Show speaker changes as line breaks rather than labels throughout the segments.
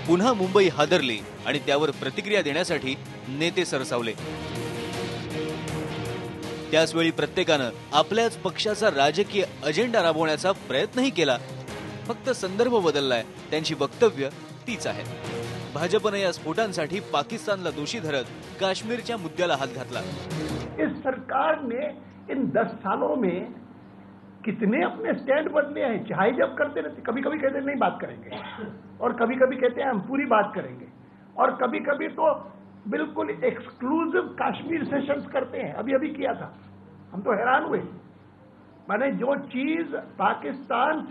पुन्हा मुंबई हादरली आणि त्यावर प्रतिक्रिया देण्यासाठी नेते सरसावले। त्याचवेळी प्रत्येकानं आपल्याच पक्षाचा राजकीय अजेंडा राबवण्याचा प्रयत्नही केला, फक्त संदर्भ बदललाय, त्यांची वक्तव्य तीच आहेत। भाजपने या स्फोटांसाठी पाकिस्तानला दोषी धरत काश्मीरच्या मुद्द्याला हात घातला।
इस सरकार ने इन 10 सालों में कितने अपने स्टैंड बदले हैं। चाहे जब करते रहते, कभी कभी कहते नहीं बात करेंगे और कभी कभी कहते हैं हम पूरी बात करेंगे और कभी कभी तो बिल्कुल एक्सक्लूसिव कश्मीर सेशंस करते हैं। अभी अभी किया था, हम तो हैरान हुए। माने जो चीज पाकिस्तान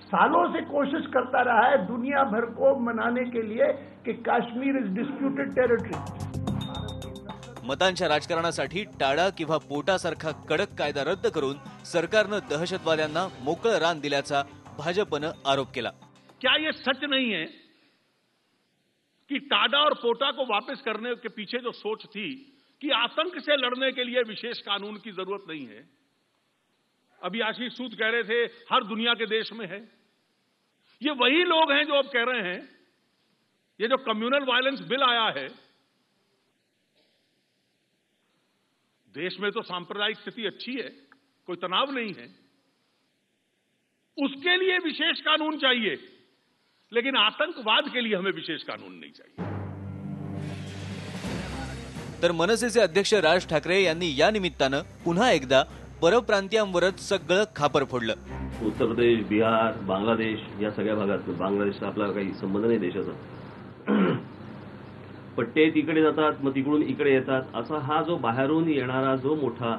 सालों से कोशिश करता रहा है दुनिया भर को मनाने के लिए कि कश्मीर इज डिस्प्यूटेड टेरिटरी।
मतांच्या राजकारणासाठी टाळा किंवा पोटासारखा कडक कायदा रद्द करून सरकारनं दहशतवाद्यांना मोकळं रान दिल्याचा भाजपनं आरोप केला।
क्या ये सच नहीं है कि टाडा और पोटा को वापस करने के पीछे जो सोच थी कि आतंक से लड़ने के लिए विशेष कानून की जरूरत नहीं है। अभी आशीष सूद कह रहे थे हर दुनिया के देश में है। ये वही लोग हैं जो अब कह रहे हैं ये जो कम्युनल वायलेंस बिल आया है, देश में तो सांप्रदायिक स्थिति अच्छी है, कोई तनाव नहीं है, उसके लिए विशेष कानून चाहिए, लेकिन आतंकवाद के लिए हमें विशेष कानून नहीं चाहिए।
तर मनसेचे अध्यक्ष राज ठाकरे यांनी या निमित्तानं पुन्हा एकदा परप्रांतीयांवरच सगळं खापर फोडलं।
उत्तर प्रदेश, बिहार, बांगलादेश या सगळ्या भागात, बांगलादेशला आपला काही संबंध नाही देशाचा, पण ते तिकडे जातात, मग तिकडून इकडे येतात, असा हा जो बाहेरून येणारा जो मोठा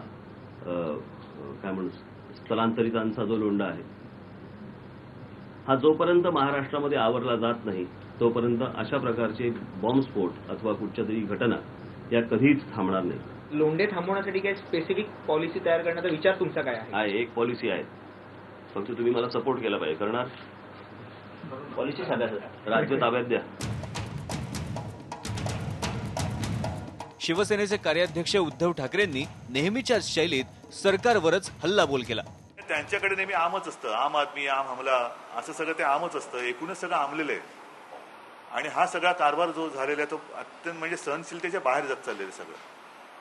काय म्हणू स्थलांतरितांचा जो लोंढा आहे, हा जोपर्यंत महाराष्ट्रामध्ये आवरला जात नाही तोपर्यंत अशा प्रकारचे बॉम्बस्फोट अथवा कुठच्या तरी घटना या कधीच थांबणार नाही।
लोंढे थांबवण्यासाठी काही स्पेसिफिक पॉलिसी तयार करण्याचा विचार तुमचा काय आहे?
एक पॉलिसी आहे, फक्त तुम्ही मला सपोर्ट केला पाहिजे। करणार पॉलिसी साध्या राज्य ताब्यात द्या।
शिवसेनेचे कार्याध्यक्ष उद्धव ठाकरेंनी नेहमीच्या शैलीत सरकारवरच हल्लाबोल केला।
त्यांच्याकडे नेहमी आमच असतं, आम आदमी, आम हमला, असं सगळं ते आमच असतं, एकूणच सगळं आमलेलं आहे। आणि हा सगळा कारभार जो झालेला आहे तो अत्यंत म्हणजे सहनशीलतेच्या बाहेर जात चाललेलं आहे सगळं।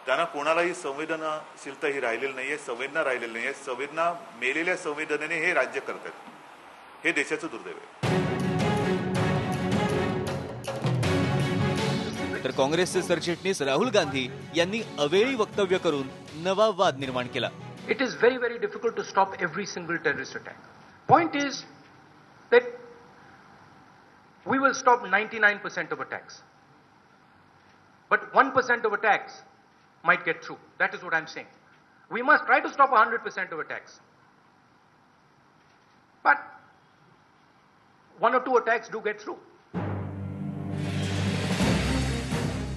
त्यांना कोणालाही संवेदनशीलता ही राहिलेली नाहीये, संवेदना राहिलेली नाहीये। संवेदना मेलेल्या संवेदनेने हे राज्य करतात, हे देशाचं दुर्दैव आहे।
तर काँग्रेसचे सरचिटणीस राहुल गांधी यांनी अवेळी वक्तव्य करून नवा वाद निर्माण केला।
It is very, very difficult to stop every single terrorist attack. Point is that we will stop 99% of attacks. But 1% of attacks might get through. That is what I'm saying. We must try to stop 100% of attacks. But 1 or 2 attacks do get through.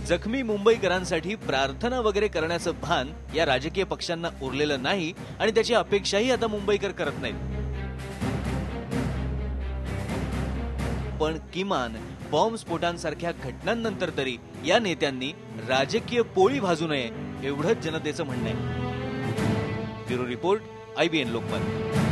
जखमी मुंबईकरांसाठी प्रार्थना वगैरे करण्याचं भान या राजकीय पक्षांना उरलेलं नाही आणि त्याची अपेक्षाही आता मुंबईकर करत नाहीत। पण किमान बॉम्बस्फोटांसारख्या घटनांनंतर तरी या नेत्यांनी राजकीय पोळी भाजू नये एवढंच जनतेचं म्हणणं आहे। Bureau report, IBN Lokmat.